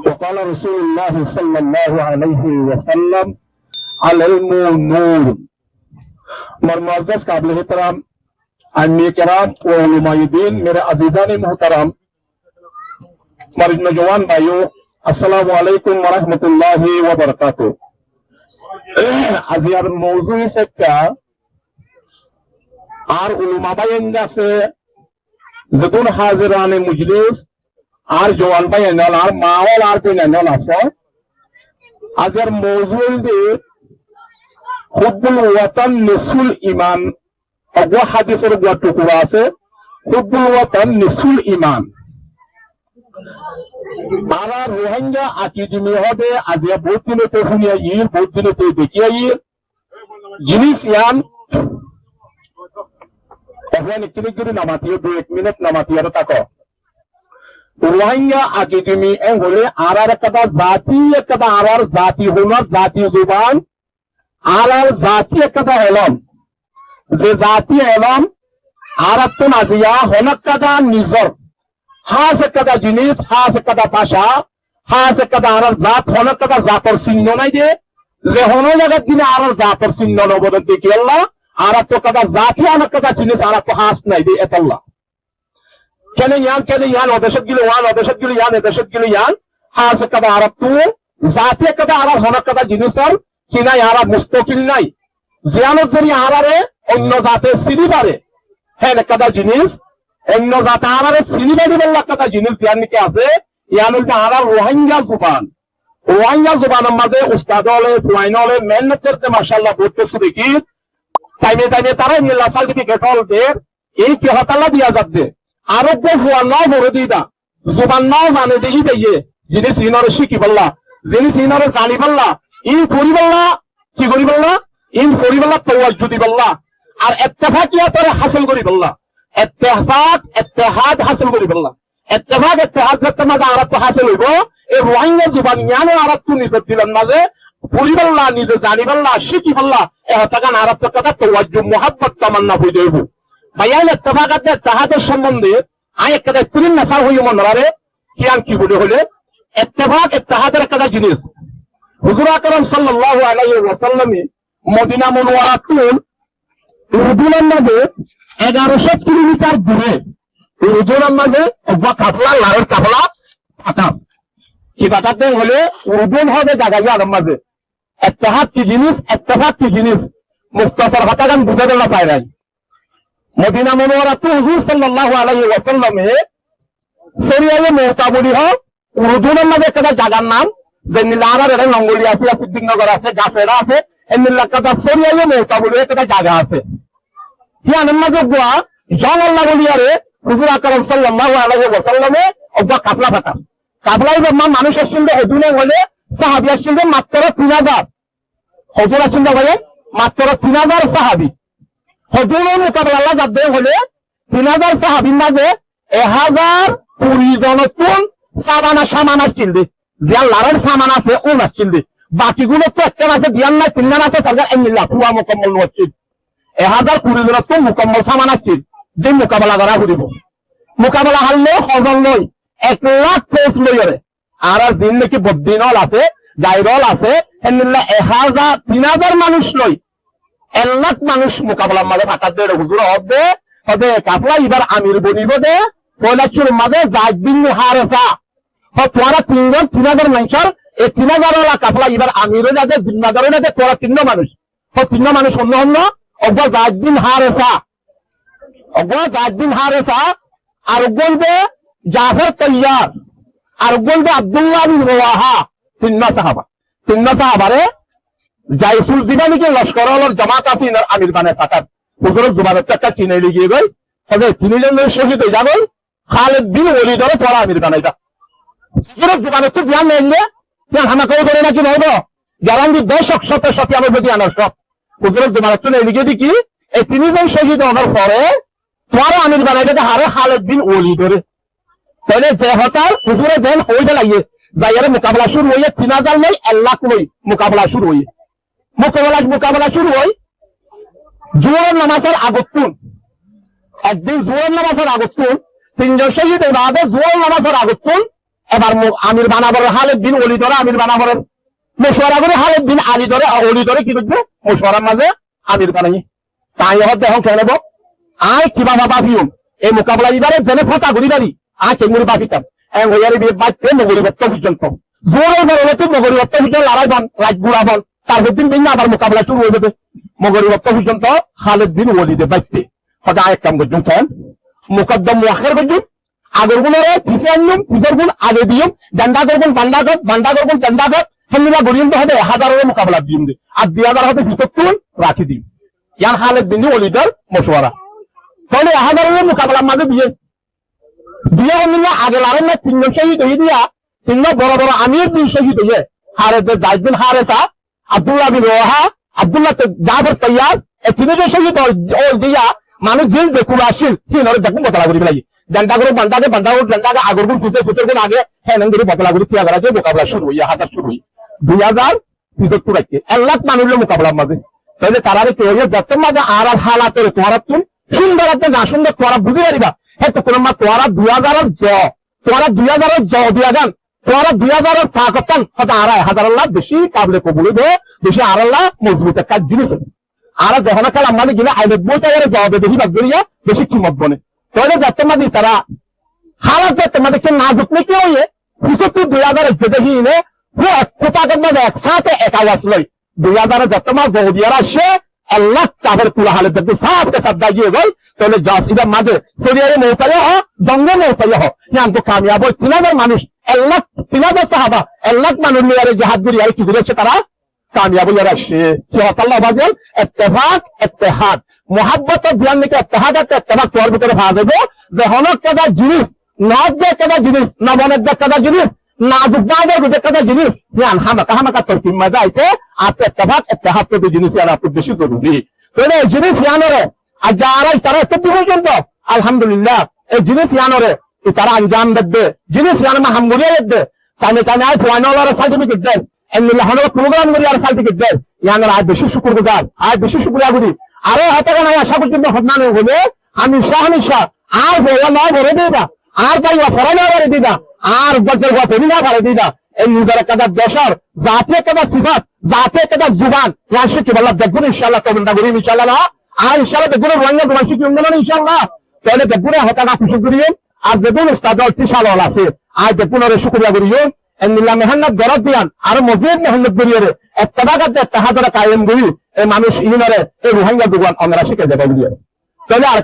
وقال رسول الله صلى الله عليه وسلم العلم نور मुअज़्ज़ज़ काबिल एहतराम आइम्मे किराम व उलमाए दीन मेरे अज़ीज़ान मोहतरम मर्द नौजवान भाइयों अस्सलामु अलैकुम व रहमतुल्लाहि व बरकातुहू। আজিয়ার মৌজু হিসেবে আর উলমা ভাইয়ের কাছে যখন হাজিরানে মজলিস আর জওয়ান ভাইয়ের আর মাওয়াল আর কইনাল আছে আজিয়ার মৌজু দি হুব্বুল ওয়াতান নিসফুল ঈমান অগো হাদিসের গোয়া টুকরা আছে হুব্বুল ওয়াতান নিসফুল ঈমান। তারা রোহিঙ্গা আকিদিমি হবে আজিয়া বহুত দিনে তো শুনিয়া ইর বহুত দিনে তো দেখিয়া ইর জিনিস ইয়ান এখন একটু করে নামাতিও 2 মিনিট নামাতিও তাকো রোহিঙ্গা আকিদিমি হলে আর একটা জাতি একটা আর জাতি হলো জাতি জুবান আর জাতি একটা এলম যে জাতি এলম আর তো নাজিয়া হনকাদা নিজর হাজ একটা জিনিস হাজ একটা ভাষা হাজ একটা আর জাত হনকাদা জাতর চিহ্ন নাই যে হন জায়গার দিনে আর জাতর চিহ্ন নবদন দেখি আল্লাহ আর তো একটা জাতি অনেকটা জিনিস আর তো হাজ নাই দে এতাল্লাহ কেন ইয়ান অদেশত গিলে ওয়ান অদেশত গিলে ইয়ান এদেশত গিলে ইয়ান হাজ একটা আর তো জাতি একটা আর হনকাদা জিনিসের কিনা ইয়ারা মুস্তকিল নাই জিয়ানের জন্য আরারে অন্য জাতে চিনি পারে হ্যাঁ একটা জিনিস অন্য জাতে আরারে চিনি পারি বললা একটা জিনিস ইয়ার নিকে আছে ইয়ান হচ্ছে আরার রোহিঙ্গা জুবানের মাঝে উস্তাদ হলে ফুয়াইন হলে মেহনত করতে মাশাআল্লাহ বলতেছে দেখি টাইমে তারা নিলা সার্টিফিকেট হল দের এই কি হতালা দিয়া যাবে আরব ফুয়া ন বড় দিদা জুবান ন জানে দেখি দেইয়ে জিনিস ইনরে শিখি বললা জিনিস ইনরে জানি বললা ইন করি বললা কি করি বললা ইন করি বললা তাওয়াজ্জুদ বললা আর ইত্তেফাকিয়াত হাসিল করি বললা ইত্তেহাদ হাসিল করি বললা ইত্তেহাদ যেতে মাঝে আরব হাসিল হইব এই রোহিঙ্গা জুবান ইয়ানে আরব তো নিজে দিলেন মাঝে করি বললা নিজে জানি বললা শিখি বললা এ হতাকান আরব তো কথা তাওয়াজ্জুদ মুহাব্বত তামান্না হই দেব ভাইয়া ইত্তেহাদের সম্বন্ধে আই একটা তিন নাসার হই মনরারে কি বলে হলে ইত্তেহাদের একটা জিনিস হুজুর আকরাম সাল্লাল্লাহু আলাইহি ওয়াসাল্লাম মদিনা মুনওয়ারাতুল উর্দুনের মাঝে 1100 কিলোমিটার দূরে উর্দুনের মাঝে একটা কাফলা লারের কাফলা ফাটা কি ফাটাতে হলে উর্দুন হবে জায়গার মাঝে ইত্তেহাদ কি জিনিস মুখতাসার ফাটাগান বুঝা দেনা চাই নাই মদিনা মুনওয়ারাতুল হুজুর সাল্লাল্লাহু আলাইহি ওয়াসাল্লামে শরিয়ায়ে মুতাবরি হ উর্দুনের মাঝে একটা জায়গার নাম যে নীলার এটা নঙ্গলি আছে সিদ্দিকনগর আছে গাছেরা আছে এমনিলাকাটা সরিয়ায়ে মুতাবরি একটা জায়গা আছে ইয়ানের মাঝে গোয়া জঙ্গল লাগলিয়ারে হুজুর আকরাম সাল্লাল্লাহু আলাইহি ওয়াসাল্লামে ওবা কাফলা ফাটা কাফলাই মানুষ আসছিল এদুনে হলে সাহাবী আসছিল মাত্র 3000 হুজুর আসছিল বলে মাত্র 3000 সাহাবী হুজুরের মোকাবেলা যাবে হলে 3000 সাহাবীর মাঝে 1020 জনতুন সামান আসছিল জিয়া লারের সামান আছে ও আসছিল বাকিগুলো তো একটা আছে দিয়ান নাই তিনজন আছে সরকার এমনিল্লাহ পুরা মুকম্মল হচ্ছিল 1020 জন তো মুকম্মল সামান আসছিল যে মোকাবেলা করা করিব মোকাবেলা হারলে হজন লই 1 লাখ ফোর্স লইরে আর জিন নাকি বদ্দিনল আছে গায়রল আছে এমনিল্লাহ 3000 মানুষ লই 1 লাখ মানুষ মোকাবেলার মাঝে ফাটাত দে হুজুর হবে কাফলা এবার আমির বনিব দে পয়লাচুর মাঝে জায়দ বিন হারেসা তোরা 3000 মানুষের এই 3000 কাফলা এবার আমিরও যাতে জিম্মাদারও যাতে তোরা 3 মানুষ অন্য অব্বা জায়দ বিন হারেসা আর বলবে জাফর তৈয়ার আর বলবে আব্দুল্লাহ বিন রওয়াহা 3 সাহাবারে জাইসুল জিবানিকে লস্কর হল জামাত আছে আমির বানে ফাটাত হুজুরের জুবানের একটা চিনে লিগিয়ে গই তবে 3 জন শহীদ হয়ে যাবেন খালিদ বিন ওয়ালিদরে পড়া আমির বানাইতা হুজুরের জুবানের তো জিয়ান নেইলে হামাকাও করে নাকি নইব গ্যারান্টি 10 শত আমার প্রতি আনার সব হুজুরের জুবানের তো নেইলে কি এই 3 জন শহীদ হওয়ার পরে পড়া আমির বানাইতে হারে খালিদ বিন ওয়ালিদরে তাহলে যে হতাল হুজুরে যেন হইতে লাগিয়ে যাইয়ারে মোকাবেলা শুরু হইয়ে 3000 নাই 1 লাখ লই মোকাবেলা শুরু হইয়ে মোকাবেলা শুরু হয় জোহরের নামাজের আগতুন একদিন জোহরের নামাজের আগতুন 3 জন শহীদ বাদে জোহরের নামাজের আগতুন এবার আমির বানাবর খালেদ বিন ওলি ধরে আমির বানাবর মশওয়ারা করে খালেদ বিন আলী ধরে ওলি ধরে কি করবে মশওয়ারার মাঝে আমির বানাই তাই হতে এখন খেয়ে নেব আয় কিবা বাবা ভিউম এই মোকাবেলা দিবারে জেনে ফটা ঘুরি বাড়ি আয় কেমুরি বাপিতাম হইয়ারি বিয়ে বাড়তে নগরীবত্ত পর্যন্ত জোরে বড় নগরীবত্ত পর্যন্ত লড়াই বন রাজ গুড়া বন তারপর দিন বিন আবার মোকাবেলা শুরু হয়ে যাবে নগরীবত্ত পর্যন্ত খালেদ বিন ওলিদে বাড়তে হতে আয় কাম করছুন কেন মুকদ্দম মুআখির করছুন আগের গুণরে ফিসে আনলুম ফিসের গুণ আগে দিয়ম ডান্ডা করবেন বান্ডা করবেন ডান্ডা কর হেমনিবা গড়িয়ম তো হবে হাজারের মোকাবেলা দিয়ম দে আর 2000 হতে ফিসের তুল রাখি দিম ইয়ান খালেদ বিন ওলিদের মশওয়ারা তাহলে হাজারের মোকাবেলার মাঝে বিয়ে হমিল্লা আগে লারেন না তিনজন শহীদ হয়ে দিয়া তিনজন বড় বড় আমির দিন শহীদ হয়ে হারেতে জাহিদ বিন হারেসা আব্দুল্লাহ বিন ওয়াহা আব্দুল্লাহ জাফর তৈয়ার এই তিনজন শহীদ দিয়া মানুষ জিল যে কুলা আসিল হিনরে দেখুন বতলা করি ফেলাই ডান্ডা করে ডান্ডাকে আগর গুণ ফুসের গুণ আগে হ্যাঁ করে বতলা করি তিয়া করা মোকাবেলা শুরু হইয়া হাজার শুরু হই 2000 ফিসের টু রাখতে 1 লাখ মানুষের মোকাবেলার মাঝে তাহলে তারা কেউ যত মাঝে আর হালাতের তোরা তুন সুন্দর না সুন্দর তোরা বুঝে পারিবা হ্যাঁ তো কোনো মা তোরা 2000 জ দিয়া গান তোরা 2000 থাকতাম হয়তো আর 1000 লাখ বেশি কাবলে কবুলিব বেশি আর আল্লাহ মজবুত কাজ জিনিস আর যখন কাল আমাদের গিয়ে 90 টাকার জবাবে দেখি বাজরিয়া বেশি কিমত বনে তাহলে যাতে মাঝে তারা হালাত যাতে মাঝে কে না যত্নে কি হইয়ে কিছু 2000 দেখি নে কোথাকার মাঝে একসাথে এক আওয়াজ লই 2000 যাতে মা জৌদিয়ার আসে আল্লাহ তাদের পুরা হালে দেখবে সাথে সাথ দাগিয়ে গল তাহলে গাছ এবার মাঝে সরিয়ারে মৌতাইয়া হ দঙ্গে মৌতাইয়া হ ইয়ান তো কামিয়াব 3000 মানুষ 3000 সাহাবা 1 লাখ মানুষ নিয়ে জিহাদ করি আর কি করেছে তারা কামিয়াব হয়ে আসছে কি আল্লাহ বাজেন ইত্তেফাক ইত্তেহাদ মোহাব্বত জিয়ান নিকে ইত্তেহাদ ইত্তেফাক তোর ভিতরে ভাজ যাবে যে হনক কাদা জিনিস নজে কাদা জিনিস নবনের কাদা জিনিস নাজুক বাগের ভিতরে কাদা জিনিস ইয়ান হামাকা তরকিব মজা আইতে আর ইত্তেফাক ইত্তেহাদ তো জিনিস আর আপনি বেশি জরুরি তাহলে এই জিনিস ইয়ানরে আর যারা তারা এত পর্যন্ত আলহামদুলিল্লাহ এই জিনিস ইয়ানরে তারা আঞ্জাম দেখবে জিনিস ইয়ান হামগুলিয়া দেখবে কানে আয় ফাইনাল সার্টিফিকেট দেন এমনি প্রোগ্রাম করি আর সার্টিফিকেট দেন ইয়ানরা আয় বেশি শুকুর গুজার আয় বেশি শুক্রিয়া করি আরো হাতে গান আশা পর্যন্ত হদনান হবে আমি শাহ আর বলা না ভরে দিবা আর তাই ফরা না ভরে দিবা আর বজ্র ফেরি না ভরে দিবা এই নিজের একটা দেশের জাতীয় একটা সিফাত জাতীয় একটা জুবান ইয়ান শিখি বললাম দেখুন ইনশাআল্লাহ তবেন্ডা করি ইনশাআল্লাহ আর ইনশাআল্লাহ দেখুন রোহিঙ্গা জবান শিখি ইনশাআল্লাহ তাহলে দেখুন হতাকা খুশি করিয়ে আর যেদিন উস্তাদ টিশাল আছে আর দেখুন শুক্রিয়া করিয়ে এমনিল্লা মেহনত গরত দিয়ান আর মজিদ মেহনত করিয়ে একটা তাহাদরা কায়েম করি এই মানুষ ইনারে এই রোহিঙ্গা জুবান আমরা শিখে যাবে তাহলে আর